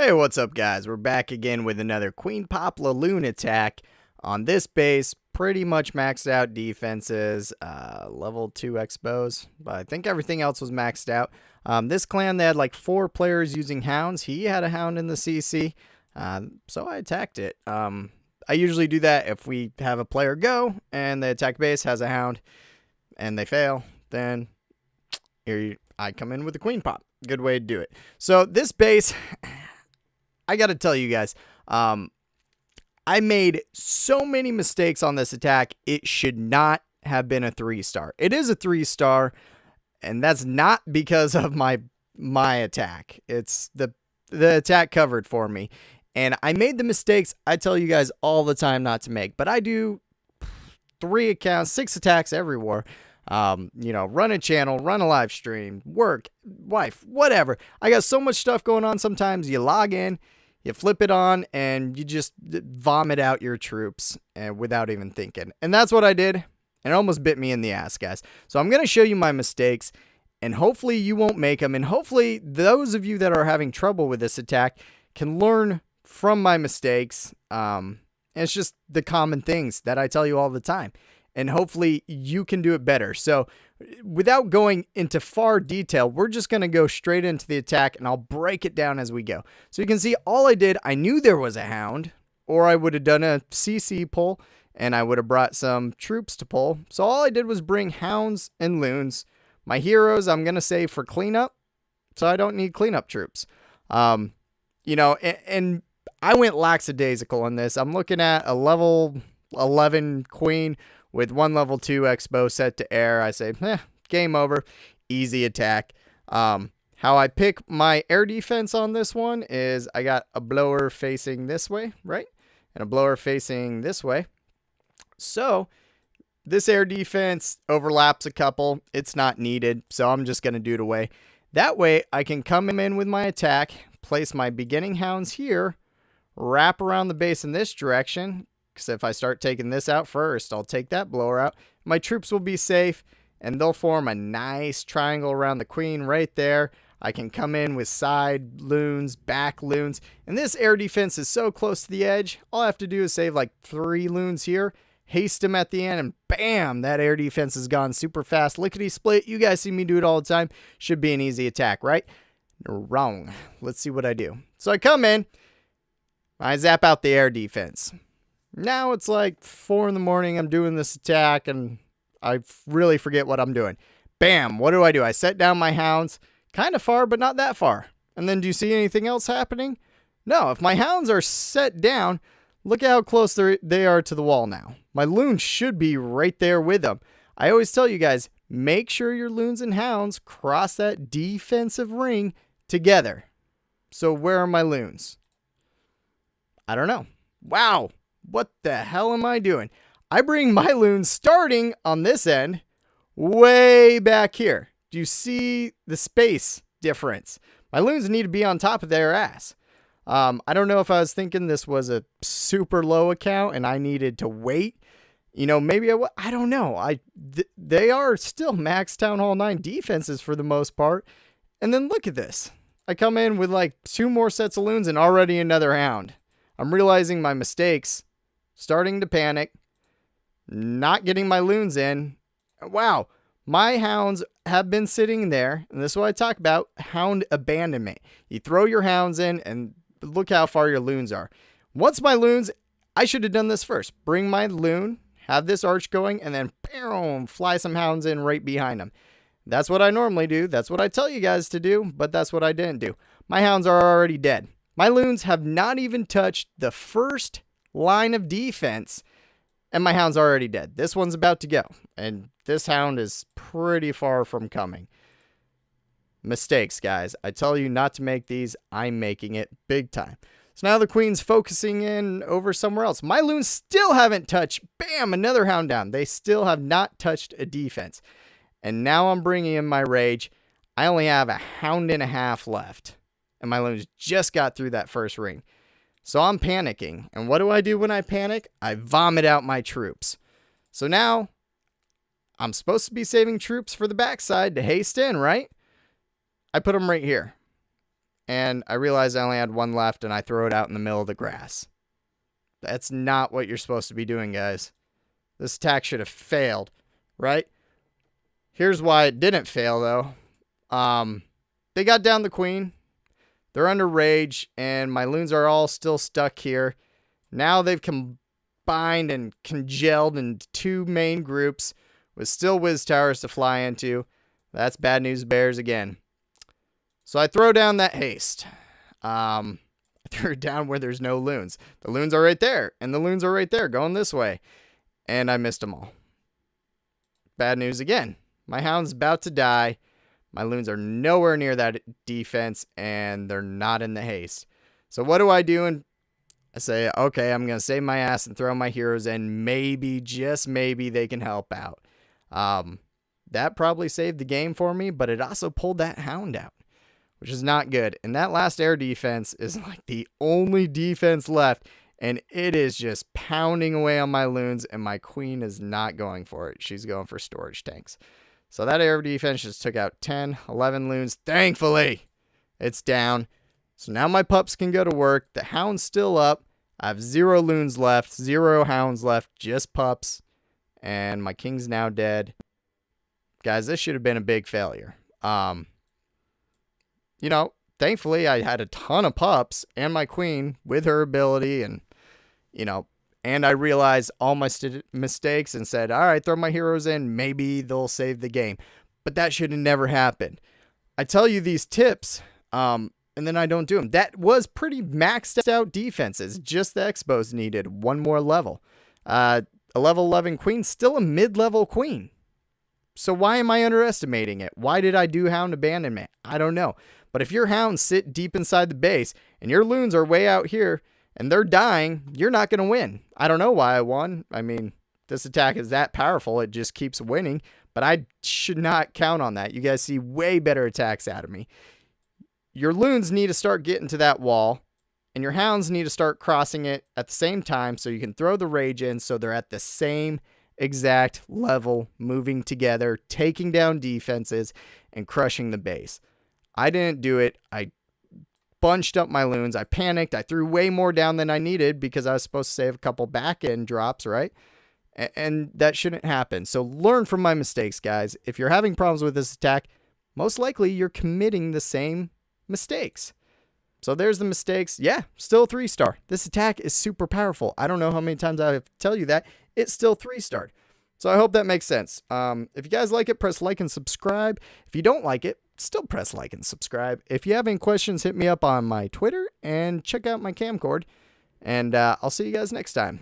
Hey, what's up, guys? We're back again with another Queen Pop LaLoon attack. On this base, pretty much maxed out defenses, level 2 expos, but I think everything else was maxed out. This clan, they had like 4 players using hounds. He had a hound in the CC, so I attacked it. I usually do that if we have a player go and the attack base has a hound and they fail, then I come in with the Queen Pop. Good way to do it. So this base, I got to tell you guys, I made so many mistakes on this attack. It should not have been a 3-star. It is a 3-star, and that's not because of my attack. It's the attack covered for me. And I made the mistakes I tell you guys all the time not to make. But I do 3 accounts, 6 attacks every war. You know, run a channel, run a live stream, work, wife, whatever. I got so much stuff going on. Sometimes you log in, you flip it on, and you just vomit out your troops without even thinking. And that's what I did. And it almost bit me in the ass, guys. So I'm going to show you my mistakes, and hopefully you won't make them. And hopefully those of you that are having trouble with this attack can learn from my mistakes. It's just the common things that I tell you all the time. And hopefully you can do it better. So without going into far detail, we're just going to go straight into the attack, and I'll break it down as we go. So you can see all I did, I knew there was a hound, or I would have done a CC pull, and I would have brought some troops to pull. So all I did was bring hounds and loons. My heroes, I'm going to save for cleanup, so I don't need cleanup troops. You know, and I went lackadaisical on this. I'm looking at a level 11 queen with 1 level 2 expo set to air. I say, game over, easy attack. How I pick my air defense on this one is I got a blower facing this way, right? And a blower facing this way. So this air defense overlaps a couple. It's not needed, so I'm just going to do it away. That way I can come in with my attack, place my beginning hounds here, wrap around the base in this direction, because if I start taking this out first, I'll take that blower out. My troops will be safe, and they'll form a nice triangle around the queen right there. I can come in with side loons, back loons, and this air defense is so close to the edge. All I have to do is save like 3 loons here, haste them at the end, and bam, that air defense is gone super fast. Lickety split. You guys see me do it all the time. Should be an easy attack, right? Wrong. Let's see what I do. So I come in, I zap out the air defense. Now it's like 4 in the morning. I'm doing this attack and I really forget what I'm doing. Bam. What do? I set down my hounds kind of far, but not that far. And then do you see anything else happening? No. If my hounds are set down, look at how close they are to the wall now. My loons should be right there with them. I always tell you guys, make sure your loons and hounds cross that defensive ring together. So where are my loons? I don't know. Wow. What the hell am I doing? I bring my loons starting on this end way back here. Do you see the space difference? My loons need to be on top of their ass. I don't know if I was thinking this was a super low account and I needed to wait. You know, maybe I don't know. They are still max Town Hall 9 defenses for the most part. And then look at this. I come in with like 2 more sets of loons and already another hound. I'm realizing my mistakes. Starting to panic, not getting my loons in. Wow, my hounds have been sitting there, and this is what I talk about, hound abandonment. You throw your hounds in, and look how far your loons are. Once my loons, I should have done this first. Bring my loon, have this arch going, and then boom, fly some hounds in right behind them. That's what I normally do. That's what I tell you guys to do, but that's what I didn't do. My hounds are already dead. My loons have not even touched the first line of defense, and my hound's already dead. This one's about to go, and this hound is pretty far from coming. Mistakes, guys. I tell you not to make these. I'm making it big time. So now the queen's focusing in over somewhere else. My loons still haven't touched. Bam, another hound down. They still have not touched a defense. And now I'm bringing in my rage. I only have a hound and a half left, and my loons just got through that first ring. So I'm panicking. And what do I do when I panic? I vomit out my troops. So now I'm supposed to be saving troops for the backside to haste in, right? I put them right here. and I realized I only had one left, and I throw it out in the middle of the grass. That's not what you're supposed to be doing, guys. This attack should have failed, right? Here's why it didn't fail, though. They got down the queen. They're under rage, and my loons are all still stuck here. Now they've combined and congealed into two main groups with still whiz towers to fly into. That's bad news bears again. So I throw down that haste. I threw it down where there's no loons. The loons are right there, and the loons are right there going this way. And I missed them all. Bad news again. My hound's about to die. My loons are nowhere near that defense, and they're not in the haste. So what do I do? And I say, okay, I'm going to save my ass and throw my heroes in. Maybe, just maybe, they can help out. That probably saved the game for me, but it also pulled that hound out, which is not good. And that last air defense is like the only defense left, and it is just pounding away on my loons, and my queen is not going for it. She's going for storage tanks. So that air defense just took out 10, 11 loons. Thankfully, it's down. So now my pups can go to work. The hound's still up. I have 0 loons left, 0 hounds left, just pups. And my king's now dead. Guys, this should have been a big failure. You know, thankfully, I had a ton of pups and my queen with her ability, and, you know, and I realized all my mistakes and said, all right, throw my heroes in. Maybe they'll save the game. But that should have never happened. I tell you these tips, and then I don't do them. That was pretty maxed out defenses. Just the Expos needed one more level. A level 11 queen, still a mid-level queen. So why am I underestimating it? Why did I do hound abandonment? I don't know. But if your hounds sit deep inside the base and your loons are way out here and they're dying, you're not going to win. I don't know why I won. I mean, this attack is that powerful. It just keeps winning. But I should not count on that. You guys see way better attacks out of me. Your loons need to start getting to that wall, and your hounds need to start crossing it at the same time so you can throw the rage in so they're at the same exact level, moving together, taking down defenses, and crushing the base. I didn't do it. I bunched up my loons. I panicked. I threw way more down than I needed because I was supposed to save a couple back end drops, right? And that shouldn't happen. So learn from my mistakes, guys. If you're having problems with this attack, most likely you're committing the same mistakes. So there's the mistakes. Yeah, still 3-star. This attack is super powerful. I don't know how many times I have to tell you that. It's still 3-starred. So I hope that makes sense. If you guys like it, press like and subscribe. If you don't like it, still press like and subscribe. If you have any questions, hit me up on my Twitter and check out my Kamcord. And I'll see you guys next time.